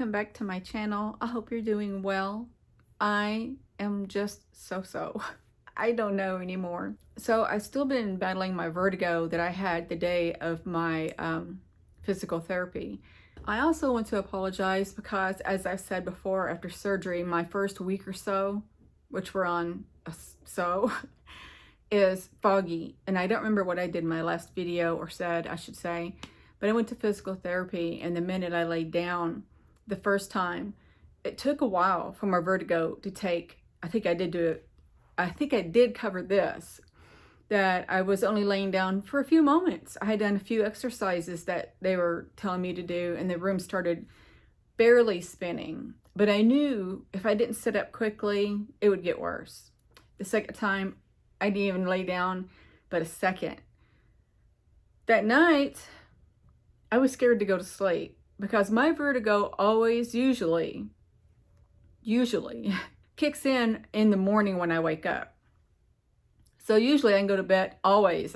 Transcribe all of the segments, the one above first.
welcome back to my channel. I hope you're doing well. I am just so. I don't know anymore. So I've still been battling my vertigo that I had the day of my physical therapy. I also want to apologize because, as I said before, after surgery, my first week or so, which we're on is foggy. And I don't remember what I did in my last video, or said, I should say. But I went to physical therapy, and the minute I laid down the first time, it took a while for my vertigo to take. I think I did cover this, that I was only laying down for a few moments. I had done a few exercises that they were telling me to do, and the room started barely spinning. But I knew if I didn't sit up quickly, it would get worse. The second time, I didn't even lay down but a second. That night, I was scared to go to sleep because my vertigo always, usually kicks in the morning when I wake up. So usually I can go to bed, always.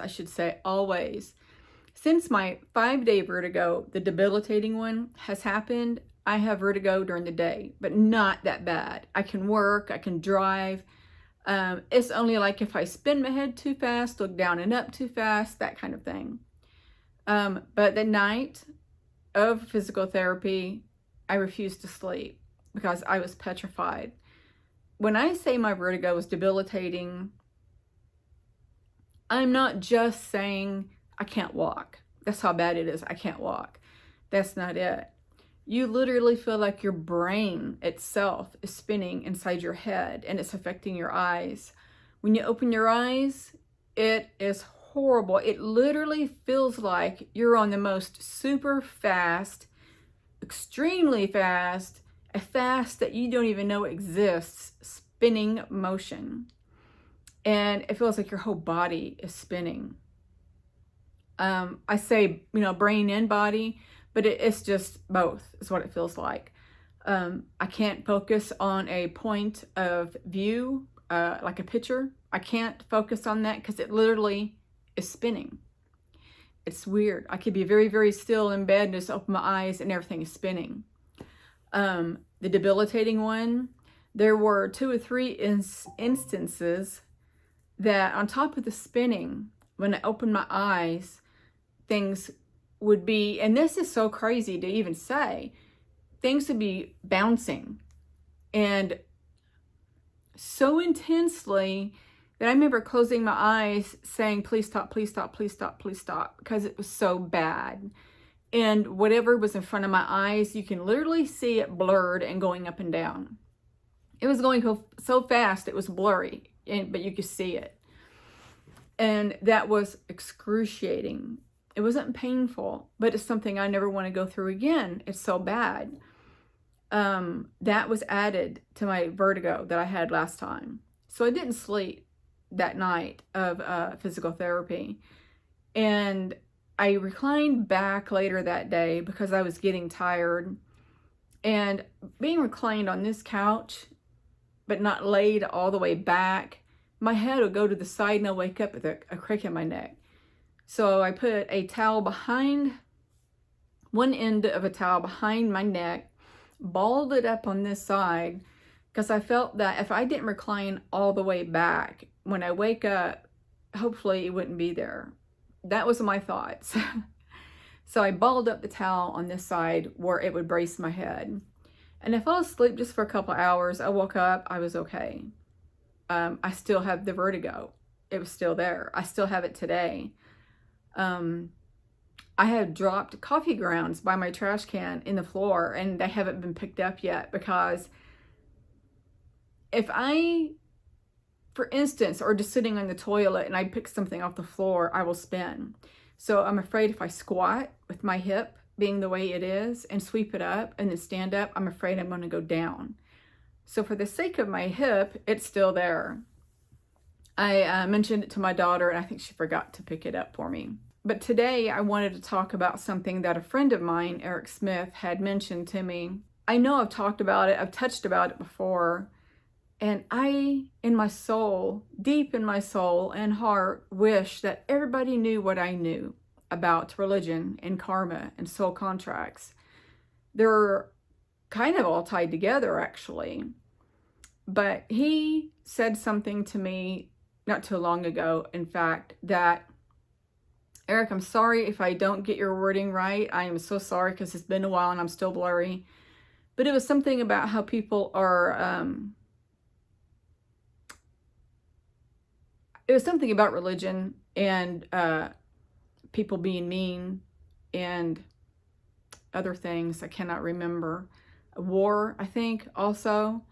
Since my 5-day vertigo, the debilitating one, has happened, I have vertigo during the day, but not that bad. I can work, I can drive. It's only like if I spin my head too fast, look down and up too fast, that kind of thing. But the night of physical therapy, I refused to sleep because I was petrified. When I say my vertigo was debilitating, I'm not just saying I can't walk. That's how bad it is. I can't walk. That's not it. You literally feel like your brain itself is spinning inside your head, and it's affecting your eyes. When you open your eyes, it is horrible. It literally feels like you're on the most super fast, extremely fast, a fast that you don't even know exists, spinning motion. And it feels like your whole body is spinning. I say, brain and body, but it's just both is what it feels like. I can't focus on a point of view, like a picture. I can't focus on that because it literally is spinning. It's weird. I could be very, very still in bed and just open my eyes and everything is spinning. The debilitating one, there were 2 or 3 instances that on top of the spinning, when I opened my eyes, things would be, and this is so crazy to even say, things would be bouncing and so intensely that I remember closing my eyes saying, please stop, please stop, please stop, please stop, because it was so bad. And whatever was in front of my eyes, you can literally see it blurred and going up and down. It was going so fast, it was blurry, but you could see it. And that was excruciating. It wasn't painful, but it's something I never want to go through again. It's so bad. That was added to my vertigo that I had last time. So I didn't sleep that night of physical therapy. And I reclined back later that day because I was getting tired. And being reclined on this couch, but not laid all the way back, my head would go to the side and I'll wake up with a crick in my neck. So I put a towel behind, one end of a towel behind my neck, balled it up on this side, because I felt that if I didn't recline all the way back, when I wake up, hopefully it wouldn't be there. That was my thoughts. So I balled up the towel on this side where it would brace my head. And I fell asleep just for a couple hours. I woke up, I was okay. I still have the vertigo. It was still there. I still have it today. I had dropped coffee grounds by my trash can in the floor, and they haven't been picked up yet, because if I, for instance, are just sitting on the toilet and I pick something off the floor, I will spin. So I'm afraid if I squat with my hip being the way it is and sweep it up and then stand up, I'm afraid I'm going to go down. So for the sake of my hip, it's still there. I mentioned it to my daughter, and I think she forgot to pick it up for me. But today I wanted to talk about something that a friend of mine, Eric Smith, had mentioned to me. I know I've talked about it, I've touched about it before, and I, in my soul, deep in my soul and heart, wish that everybody knew what I knew about religion and karma and soul contracts. There are kind of all tied together, actually. But he said something to me not too long ago, in fact, that, Eric, I'm sorry if I don't get your wording right. I am so sorry, because it's been a while and I'm still blurry. But it was something about how people are, it was something about religion and people being mean and other things. I cannot remember. War, I think, also.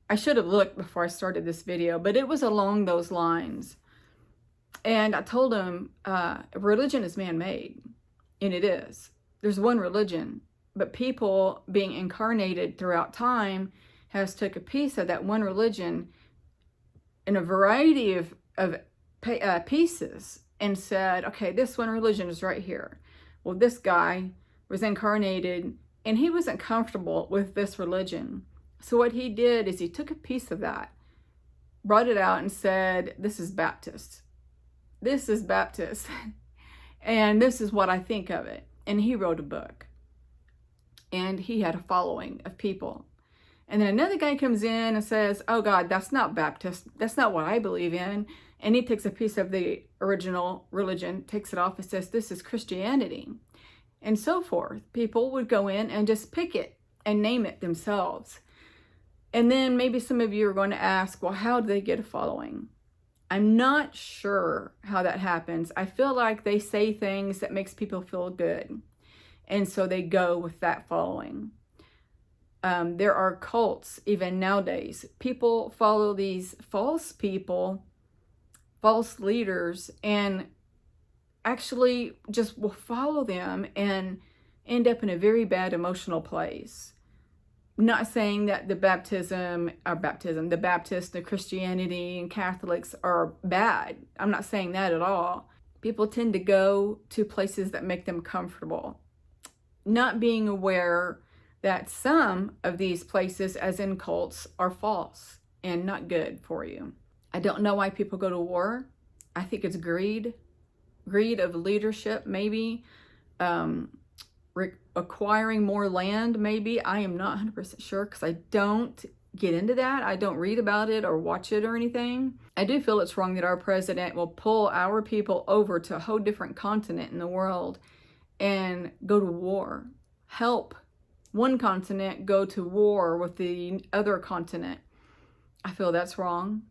I should have looked before I started this video, but it was along those lines. And I told him, religion is man-made, and it is. There's one religion, but people being incarnated throughout time has took a piece of that one religion in a variety of pieces and said, okay, this one religion is right here. Well, this guy was incarnated and he wasn't comfortable with this religion. So what he did is he took a piece of that, brought it out and said, this is Baptist. This is Baptist. And this is what I think of it. And he wrote a book. And he had a following of people. And then another guy comes in and says, oh God, that's not Baptist. That's not what I believe in. And he takes a piece of the original religion, takes it off and says, this is Christianity. And so forth. People would go in and just pick it and name it themselves. And then maybe some of you are going to ask, well, how do they get a following? I'm not sure how that happens. I feel like they say things that makes people feel good. And so they go with that following. There are cults even nowadays. People follow these false people, false leaders, and actually just will follow them and end up in a very bad emotional place. Not saying that the Baptist, the Christianity and Catholics are bad. I'm not saying that at all. People tend to go to places that make them comfortable, not being aware that some of these places, as in cults, are false and not good for you. I don't know why people go to war. I think it's greed of leadership, maybe. Acquiring more land, maybe. I am not 100% sure because I don't get into that. I don't read about it or watch it or anything. I do feel it's wrong that our president will pull our people over to a whole different continent in the world and go to war. Help one continent go to war with the other continent. I feel that's wrong.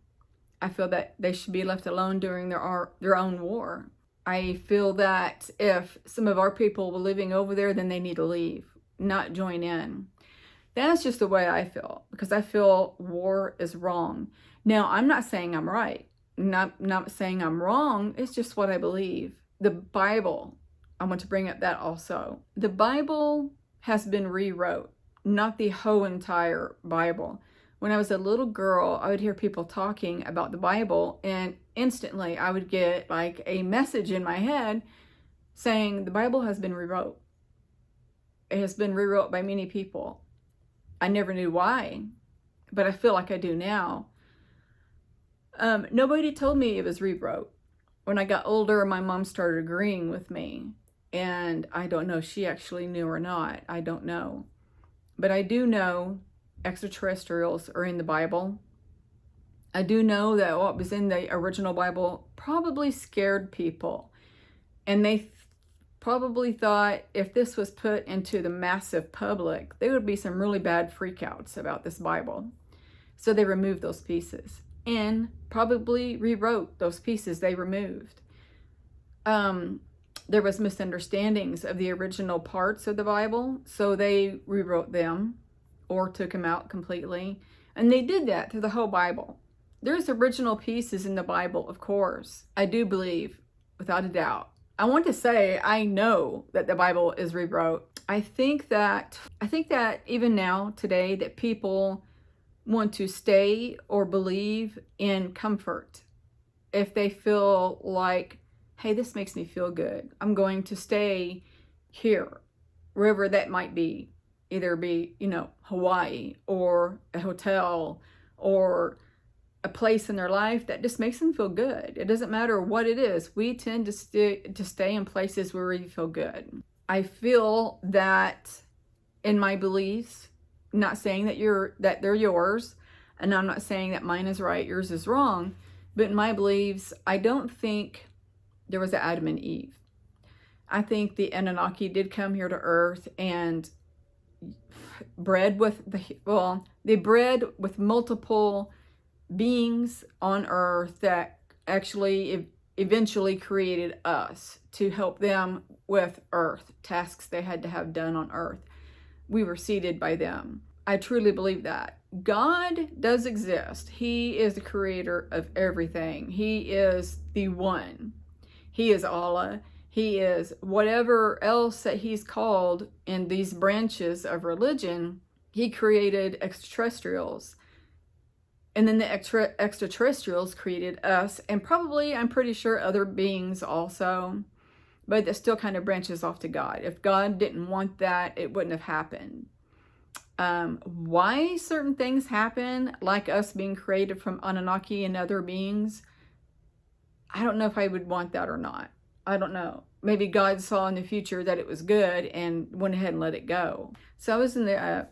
I feel that they should be left alone during their own war. I feel that if some of our people were living over there, then they need to leave, not join in. That's just the way I feel, because I feel war is wrong. Now, I'm not saying I'm right. Not saying I'm wrong. It's just what I believe. The Bible, I want to bring up that also. The Bible has been rewrote, not the whole entire Bible. When I was a little girl, I would hear people talking about the Bible, and instantly I would get like a message in my head saying the Bible has been rewrote. It has been rewrote by many people. I never knew why, but I feel like I do now. Nobody told me it was rewrote. When I got older, my mom started agreeing with me, and I don't know if she actually knew or not. I don't know. But I do know extraterrestrials are in the Bible. I do know that what was in the original Bible probably scared people. And they probably thought if this was put into the massive public, there would be some really bad freakouts about this Bible. So they removed those pieces and probably rewrote those pieces they removed. There was misunderstandings of the original parts of the Bible, so they rewrote them or took them out completely. And they did that through the whole Bible. There's original pieces in the Bible, of course. I do believe, without a doubt. I want to say I know that the Bible is rewrote. I think that even now, today, that people want to stay or believe in comfort. If they feel like, hey, this makes me feel good, I'm going to stay here, wherever that might be. Either be, Hawaii or a hotel or a place in their life that just makes them feel good. It doesn't matter what it is. We tend to stay in places where we feel good. I feel that in my beliefs, I'm not saying that they're yours, and I'm not saying that mine is right, yours is wrong, but in my beliefs, I don't think there was an Adam and Eve. I think the Anunnaki did come here to Earth and they bred with multiple beings on Earth that actually eventually created us to help them with Earth tasks they had to have done on Earth. We were seeded by them. I truly believe that. God does exist. He is the creator of everything. He is the one. He is Allah. He is whatever else that he's called in these branches of religion. He created extraterrestrials. And then the extraterrestrials created us, and probably, I'm pretty sure, other beings also. But that still kind of branches off to God. If God didn't want that, it wouldn't have happened. Why certain things happen, like us being created from Anunnaki and other beings, I don't know if I would want that or not. I don't know. Maybe God saw in the future that it was good and went ahead and let it go. So I was in the,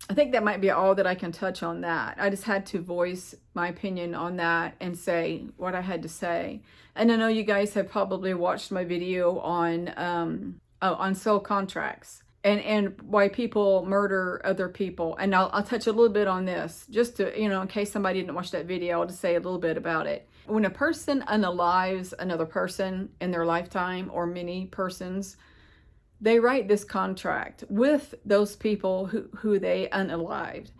I think that might be all that I can touch on that. I just had to voice my opinion on that and say what I had to say. And I know you guys have probably watched my video on soul contracts and why people murder other people. And I'll touch a little bit on this just to, in case somebody didn't watch that video, I'll just say a little bit about it. When a person unalives another person in their lifetime, or many persons, they write this contract with those people who they unalived,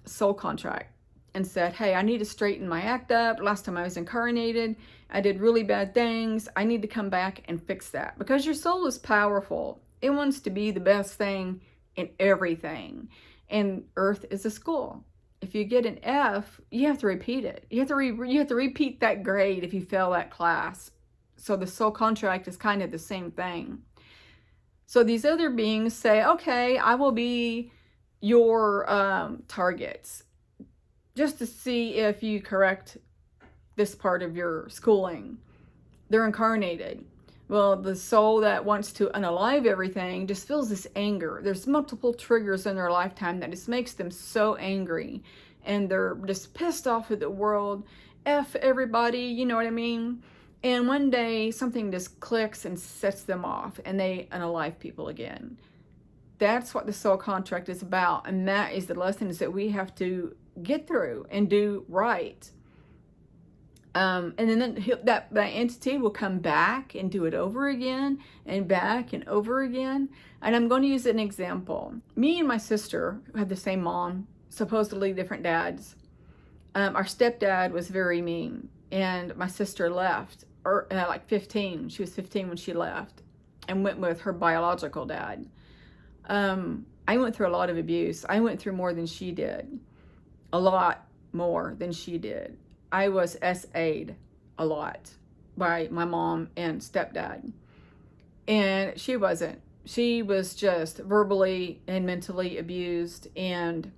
soul contract, and said, hey, I need to straighten my act up. Last time I was incarnated, I did really bad things. I need to come back and fix that. Because your soul is powerful. It wants to be the best thing in everything. And Earth is a school. If you get an F, you have to repeat it. You have to repeat that grade if you fail that class. So the soul contract is kind of the same thing. So these other beings say, okay, I will be your targets, just to see if you correct this part of your schooling. They're incarnated. Well, the soul that wants to unalive everything just feels this anger. There's multiple triggers in their lifetime that just makes them so angry. And they're just pissed off at the world. F everybody, you know what I mean? And one day something just clicks and sets them off and they unalive people again. That's what the soul contract is about. And that is the lessons that we have to get through and do right. And then that entity will come back and do it over again and back and over again. And I'm going to use an example. Me and my sister had the same mom, supposedly different dads. Our stepdad was very mean, and my sister left, like 15. She was 15 when she left and went with her biological dad. I went through a lot of abuse. I went through more than she did. A lot more than she did. I was SA'd a lot by my mom and stepdad. And she wasn't. She was just verbally and mentally abused, and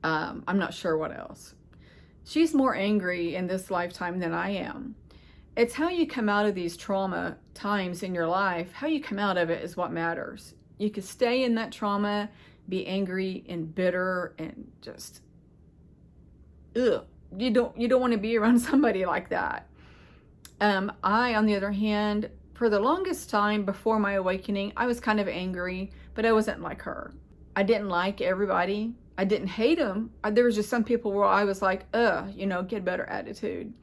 I'm not sure what else. She's more angry in this lifetime than I am. It's how you come out of these trauma times in your life. How you come out of it is what matters. You could stay in that trauma, be angry and bitter and just, ugh. You don't want to be around somebody like that. I, on the other hand, for the longest time before my awakening, I was kind of angry, but I wasn't like her. I didn't like everybody. I didn't hate them. There was just some people where I was like, get a better attitude.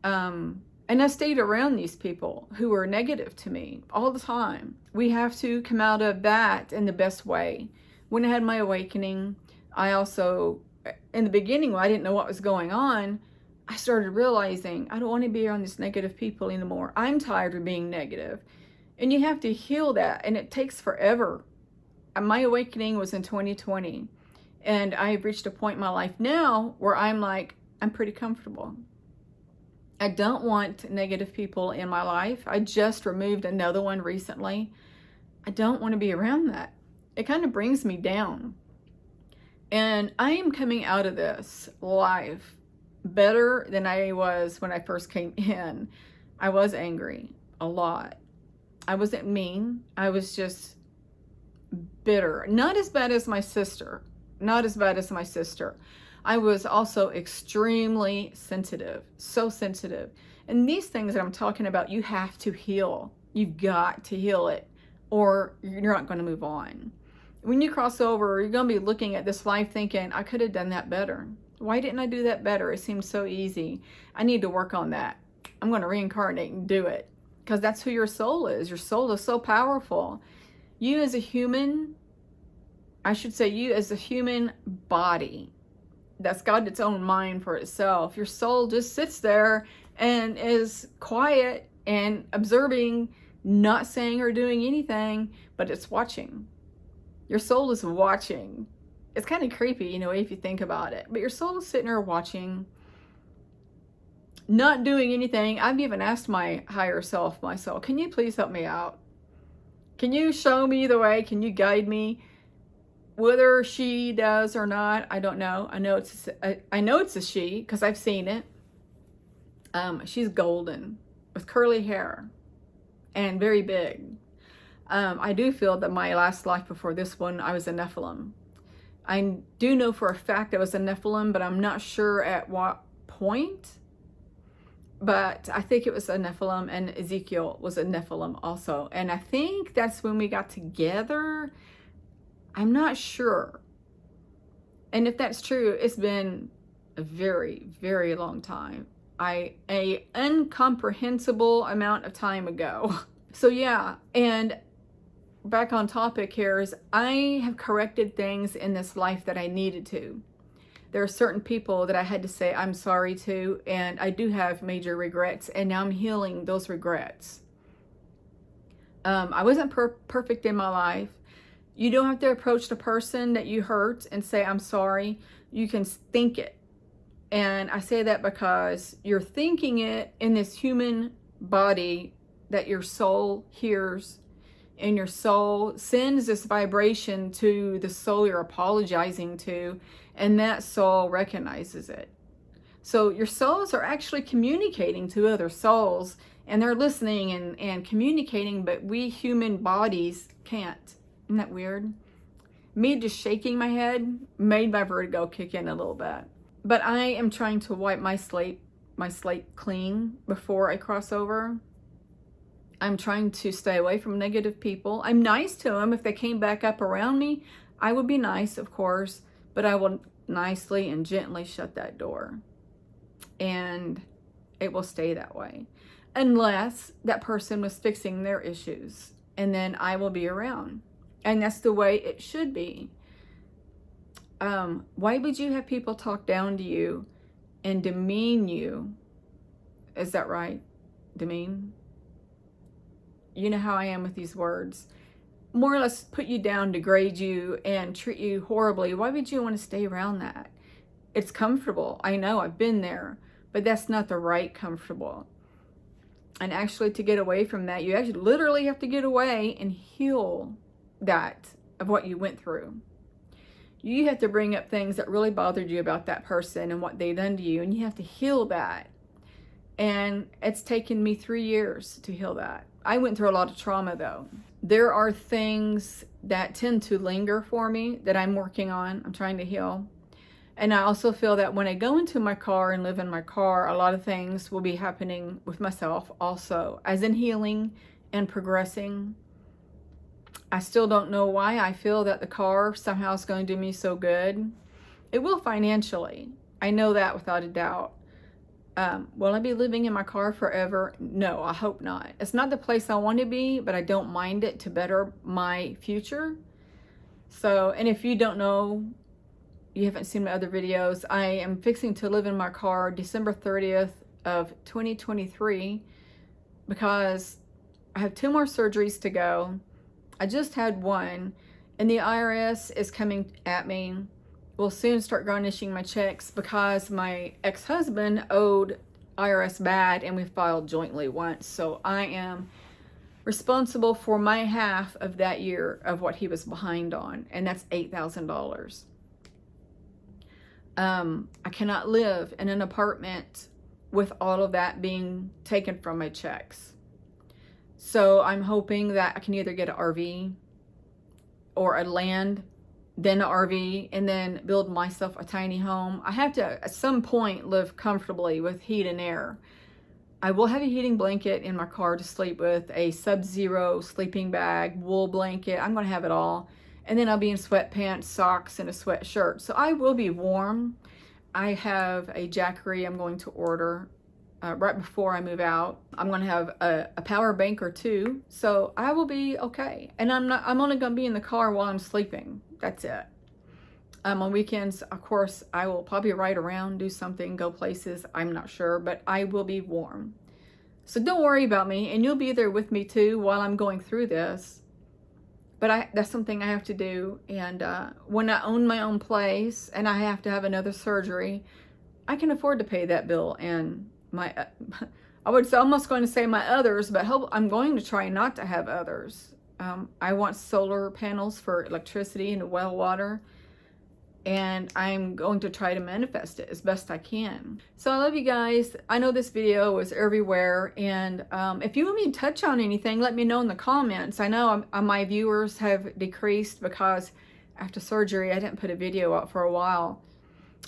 And I stayed around these people who were negative to me all the time. We have to come out of that in the best way. When I had my awakening, I also, in the beginning, when I didn't know what was going on, I started realizing I don't want to be around these negative people anymore. I'm tired of being negative. And you have to heal that, and it takes forever. My awakening was in 2020, and I've reached a point in my life now where I'm like, I'm pretty comfortable. I don't want negative people in my life. I just removed another one recently. I don't want to be around that. It kind of brings me down. And I am coming out of this life better than I was when I first came in. I was angry a lot. I wasn't mean. I was just bitter. Not as bad as my sister. Not as bad as my sister. I was also extremely sensitive. So sensitive. And these things that I'm talking about, you have to heal. You've got to heal it, or you're not going to move on. When you cross over, you're going to be looking at this life thinking, I could have done that better. Why didn't I do that better? It seems so easy. I need to work on that. I'm going to reincarnate and do it, because that's who your soul is. Your soul is so powerful. You as a human, I should say you as a human body that's got its own mind for itself. Your soul just sits there and is quiet and observing, not saying or doing anything, but it's watching. Your soul is watching. It's kind of creepy, you know, if you think about it. But your soul is sitting there watching, not doing anything. I've even asked my higher self, my soul, can you please help me out? Can you show me the way? Can you guide me? Whether she does or not, I don't know. I know it's a she, because I've seen it. She's golden with curly hair and very big. I do feel that my last life before this one, I was a Nephilim. I do know for a fact I was a Nephilim, but I'm not sure at what point. But I think it was a Nephilim, and Ezekiel was a Nephilim also. And I think that's when we got together. I'm not sure. And if that's true, it's been a very, very long time. A incomprehensible amount of time ago. So yeah, and back on topic here is I have corrected things in this life that I needed to. There are certain people that I had to say I'm sorry to, and I do have major regrets, and now I'm healing those regrets. I wasn't perfect in my life. You don't have to approach the person that you hurt and say I'm sorry. You can think it. And I say that because you're thinking it in this human body that your soul hears, and your soul sends this vibration to the soul you're apologizing to, and that soul recognizes it. So your souls are actually communicating to other souls, and they're listening and communicating, but we human bodies can't. Isn't that weird? Me just shaking my head made my vertigo kick in a little bit. But I am trying to wipe my slate clean before I cross over. I'm trying to stay away from negative people. I'm nice to them. If they came back up around me, I would be nice, of course, but I will nicely and gently shut that door. And it will stay that way. Unless that person was fixing their issues. And then I will be around. And that's the way it should be. Why would you have people talk down to you and demean you? Is that right? Demean? You know how I am with these words. More or less put you down, degrade you, and treat you horribly. Why would you want to stay around that? It's comfortable. I know, I've been there. But that's not the right comfortable. And actually, to get away from that, you actually literally have to get away and heal that of what you went through. You have to bring up things that really bothered you about that person and what they done to you, and you have to heal that. And it's taken me 3 years to heal that. I went through a lot of trauma though. There are things that tend to linger for me that I'm working on. I'm trying to heal. And I also feel that when I go into my car and live in my car, a lot of things will be happening with myself also, as in healing and progressing. I still don't know why I feel that the car somehow is going to do me so good. It will financially. I know that without a doubt. Will I be living in my car forever? No, I hope not. It's not the place I want to be, but I don't mind it to better my future. So, and if you don't know, you haven't seen my other videos, I am fixing to live in my car December 30th of 2023 because I have 2 more surgeries to go. I just had one, and the IRS is coming at me. We'll soon start garnishing my checks because my ex-husband owed IRS bad, and we filed jointly once. So I am responsible for my half of that year of what he was behind on, and that's $8,000. I cannot live in an apartment with all of that being taken from my checks. So I'm hoping that I can either get an RV or a land, then an RV, and then build myself a tiny home. I have to, at some point, live comfortably with heat and air. I will have a heating blanket in my car to sleep with, a sub-zero sleeping bag, wool blanket. I'm going to have it all. And then I'll be in sweatpants, socks, and a sweatshirt. So I will be warm. I have a jackery I'm going to order right before I move out. I'm going to have a power bank or two. So I will be okay. And I'm only going to be in the car while I'm sleeping. That's it. On weekends, of course, I will probably ride around, do something, go places. I'm not sure, but I will be warm. So don't worry about me, and you'll be there with me too while I'm going through this. But that's something I have to do. And when I own my own place and I have to have another surgery, I can afford to pay that bill. And I was almost going to say my others, but I'm going to try not to have others. I want solar panels for electricity and well water. And I'm going to try to manifest it as best I can. So I love you guys. I know this video was everywhere, and if you want me to touch on anything, let me know in the comments. I know my viewers have decreased because after surgery I didn't put a video up for a while.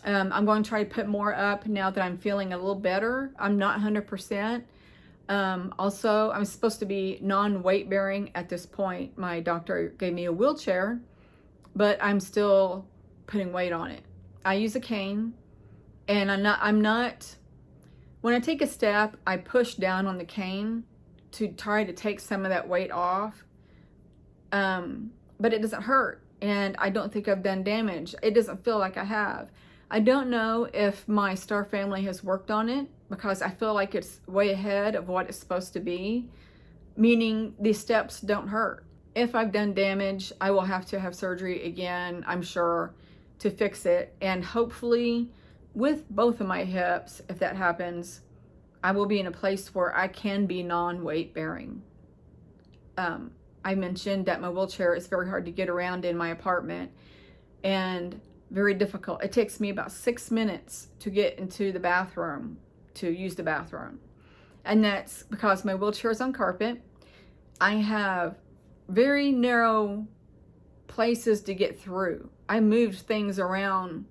I'm going to try to put more up now that I'm feeling a little better. I'm not 100%. Also, I'm supposed to be non-weight bearing at this point. My doctor gave me a wheelchair, but I'm still putting weight on it. I use a cane, and I'm not, when I take a step, I push down on the cane to try to take some of that weight off. But it doesn't hurt, and I don't think I've done damage. It doesn't feel like I have. I don't know if my star family has worked on it, because I feel like it's way ahead of what it's supposed to be, meaning these steps don't hurt. If I've done damage, I will have to have surgery again, I'm sure, to fix it. And hopefully with both of my hips, if that happens, I will be in a place where I can be non-weight bearing. I mentioned that my wheelchair is very hard to get around in my apartment and very difficult. It takes me about 6 minutes to get into the bathroom, to use the bathroom. And that's because my wheelchair is on carpet. I have very narrow places to get through. I moved things around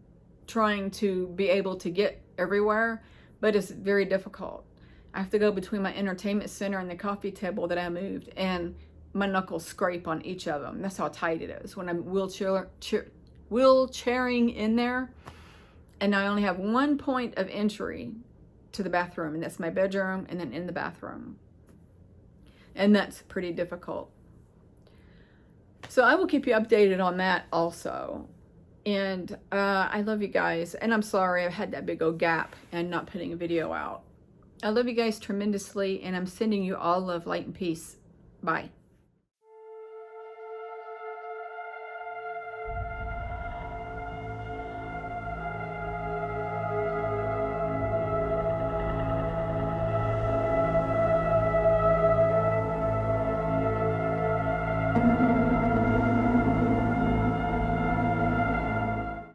trying to be able to get everywhere, but it's very difficult. I have to go between my entertainment center and the coffee table that I moved, and my knuckles scrape on each of them. That's how tight it is when I'm wheelchairing in there. And I only have one point of entry to the bathroom, and that's my bedroom, and then in the bathroom. And that's pretty difficult. So I will keep you updated on that also. And I love you guys. And I'm sorry I've had that big old gap and not putting a video out. I love you guys tremendously, and I'm sending you all love, light, and peace. Bye.